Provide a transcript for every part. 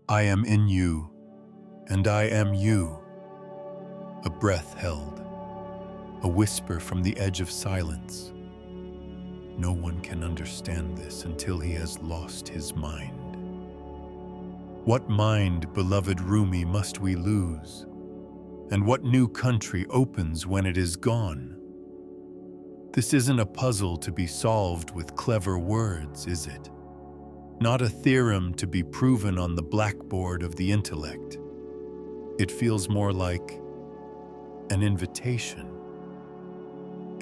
I am in you, and I am you. A breath held, a whisper from the edge of silence. No one can understand this until he has lost his mind. What mind, beloved Rumi, must we lose? And what new country opens when it is gone? This isn't a puzzle to be solved with clever words, is it? Not a theorem to be proven on the blackboard of the intellect. It feels more like an invitation.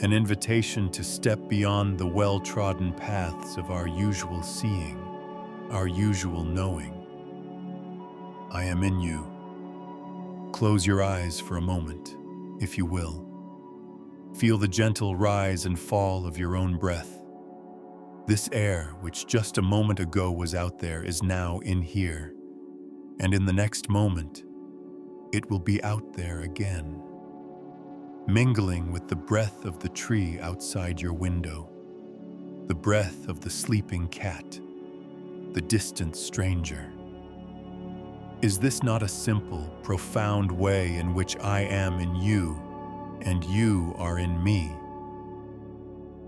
An invitation to step beyond the well-trodden paths of our usual seeing, our usual knowing. I am in you. Close your eyes for a moment, if you will. Feel the gentle rise and fall of your own breath. This air, which just a moment ago was out there, is now in here, and in the next moment, it will be out there again, mingling with the breath of the tree outside your window, the breath of the sleeping cat, the distant stranger. Is this not a simple, profound way in which I am in you and you are in me?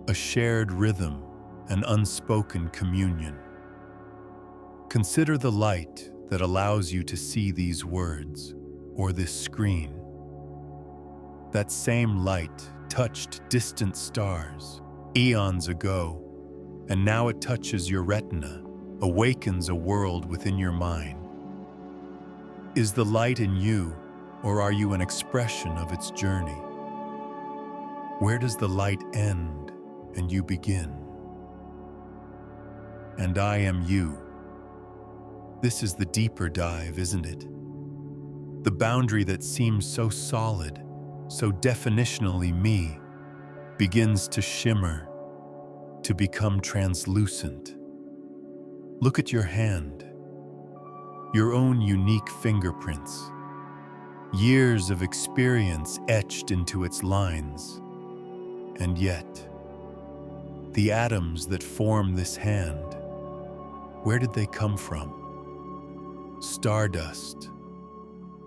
A shared rhythm, an unspoken communion. Consider the light that allows you to see these words, or this screen. That same light touched distant stars eons ago, and now it touches your retina, awakens a world within your mind. Is the light in you, or are you an expression of its journey? Where does the light end and you begin? And I am you. This is the deeper dive, isn't it? The boundary that seems so solid, so definitionally me, begins to shimmer, to become translucent. Look at your hand, your own unique fingerprints, years of experience etched into its lines. And yet, the atoms that form this hand, where did they come from? Stardust,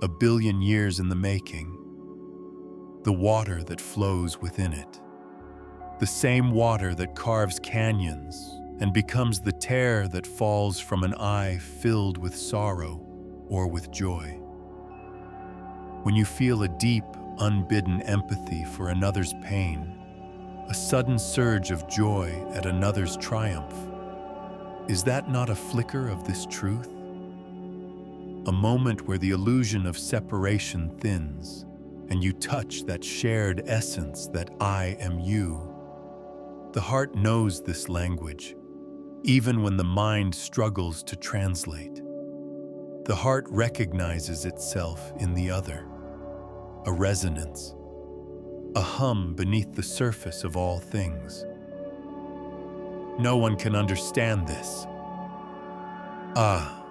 a billion years in the making. The water that flows within it. The same water that carves canyons and becomes the tear that falls from an eye filled with sorrow or with joy. When you feel a deep, unbidden empathy for another's pain, a sudden surge of joy at another's triumph, is that not a flicker of this truth? A moment where the illusion of separation thins, and you touch that shared essence that I am you. The heart knows this language, even when the mind struggles to translate. The heart recognizes itself in the other, a resonance, a hum beneath the surface of all things. No one can understand this.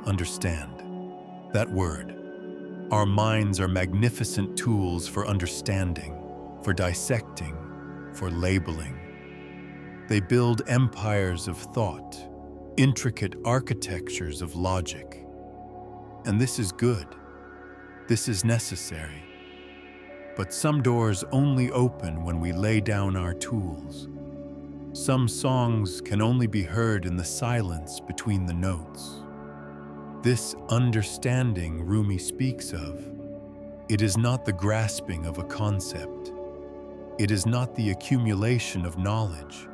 Understand. That word. Our minds are magnificent tools for understanding, for dissecting, for labeling. They build empires of thought, intricate architectures of logic. And this is good. This is necessary. But some doors only open when we lay down our tools. Some songs can only be heard in the silence between the notes. This understanding Rumi speaks of, it is not the grasping of a concept. It is not the accumulation of knowledge.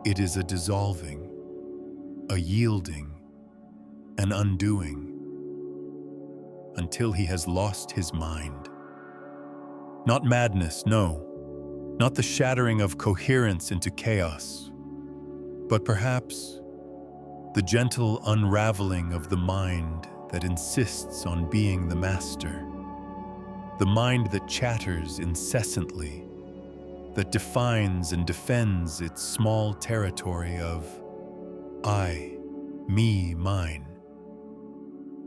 It is a dissolving, a yielding, an undoing, until he has lost his mind. Not madness, no. Not the shattering of coherence into chaos, but perhaps the gentle unraveling of the mind that insists on being the master, the mind that chatters incessantly, that defines and defends its small territory of I, me, mine,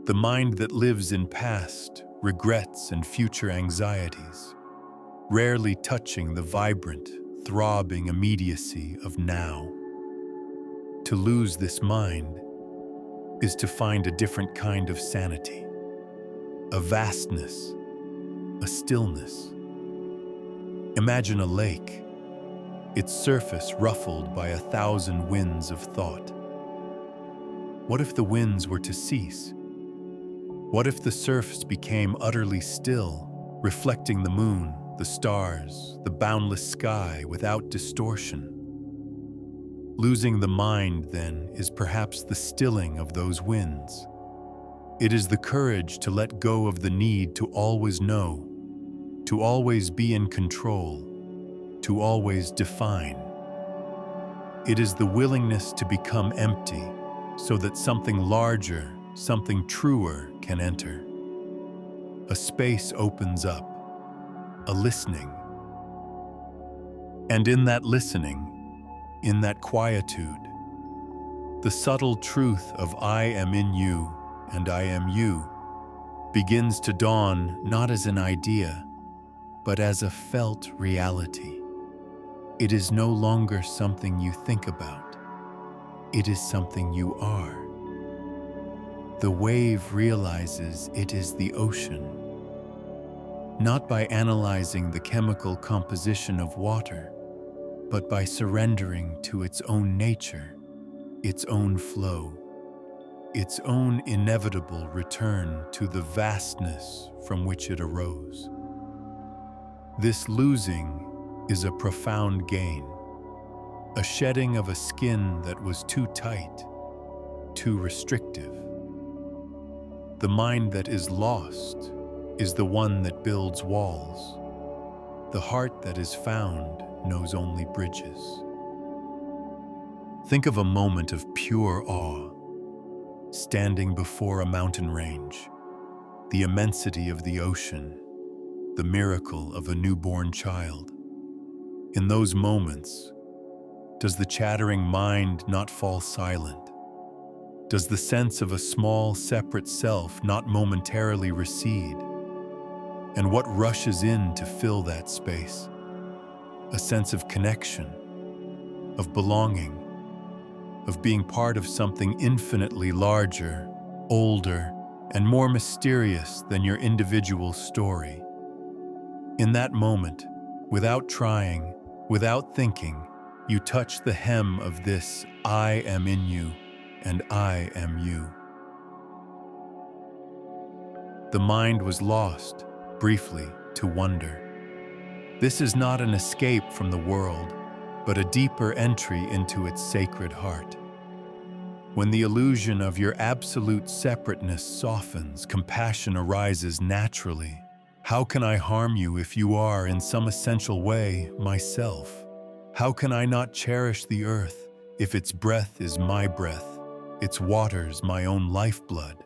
the mind that lives in past, regrets, and future anxieties, rarely touching the vibrant, throbbing immediacy of now. To lose this mind is to find a different kind of sanity, a vastness, a stillness. Imagine a lake, its surface ruffled by 1,000 winds of thought. What if the winds were to cease? What if the surface became utterly still, reflecting the moon, the stars, the boundless sky without distortion? Losing the mind, then, is perhaps the stilling of those winds. It is the courage to let go of the need to always know, to always be in control, to always define. It is the willingness to become empty so that something larger, something truer can enter. A space opens up, a listening. And in that listening, in that quietude, the subtle truth of I am in you and I am you begins to dawn not as an idea, but as a felt reality. It is no longer something you think about. It is something you are. The wave realizes it is the ocean, not by analyzing the chemical composition of water, but by surrendering to its own nature, its own flow, its own inevitable return to the vastness from which it arose. This losing is a profound gain, a shedding of a skin that was too tight, too restrictive. The mind that is lost is the one that builds walls. The heart that is found knows only bridges. Think of a moment of pure awe, standing before a mountain range, the immensity of the ocean, the miracle of a newborn child. In those moments, does the chattering mind not fall silent? Does the sense of a small, separate self not momentarily recede? And what rushes in to fill that space? A sense of connection, of belonging, of being part of something infinitely larger, older, and more mysterious than your individual story. In that moment, without trying, without thinking, you touch the hem of this I am in you and I am you. The mind was lost, briefly, to wonder. This is not an escape from the world, but a deeper entry into its sacred heart. When the illusion of your absolute separateness softens, compassion arises naturally. How can I harm you if you are, in some essential way, myself? How can I not cherish the earth if its breath is my breath, its waters my own lifeblood?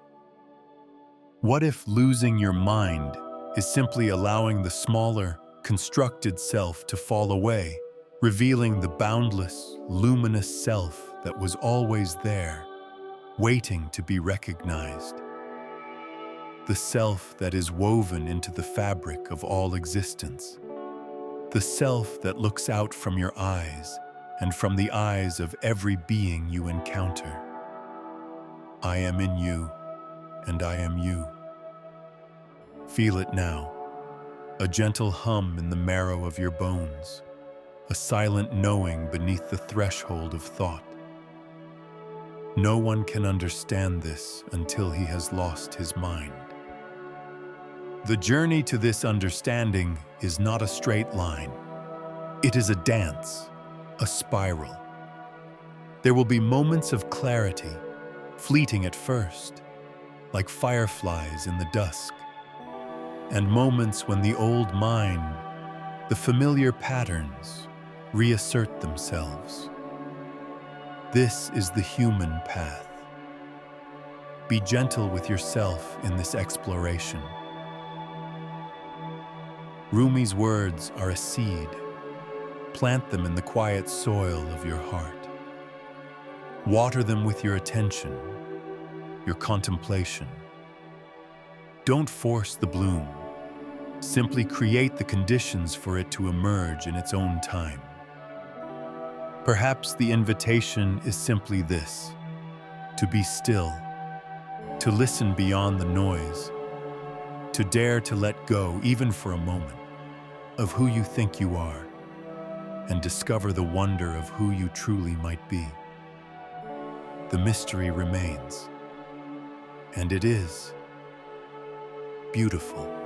What if losing your mind is simply allowing the smaller, constructed self to fall away, revealing the boundless, luminous self that was always there, waiting to be recognized? The self that is woven into the fabric of all existence. The self that looks out from your eyes and from the eyes of every being you encounter. I am in you, and I am you. Feel it now, a gentle hum in the marrow of your bones, a silent knowing beneath the threshold of thought. No one can understand this until he has lost his mind. The journey to this understanding is not a straight line. It is a dance, a spiral. There will be moments of clarity, fleeting at first, like fireflies in the dusk, and moments when the old mind, the familiar patterns, reassert themselves. This is the human path. Be gentle with yourself in this exploration. Rumi's words are a seed. Plant them in the quiet soil of your heart. Water them with your attention, your contemplation. Don't force the bloom. Simply create the conditions for it to emerge in its own time. Perhaps the invitation is simply this: to be still, to listen beyond the noise, to dare to let go, even for a moment, of who you think you are, and discover the wonder of who you truly might be. The mystery remains, and it is beautiful.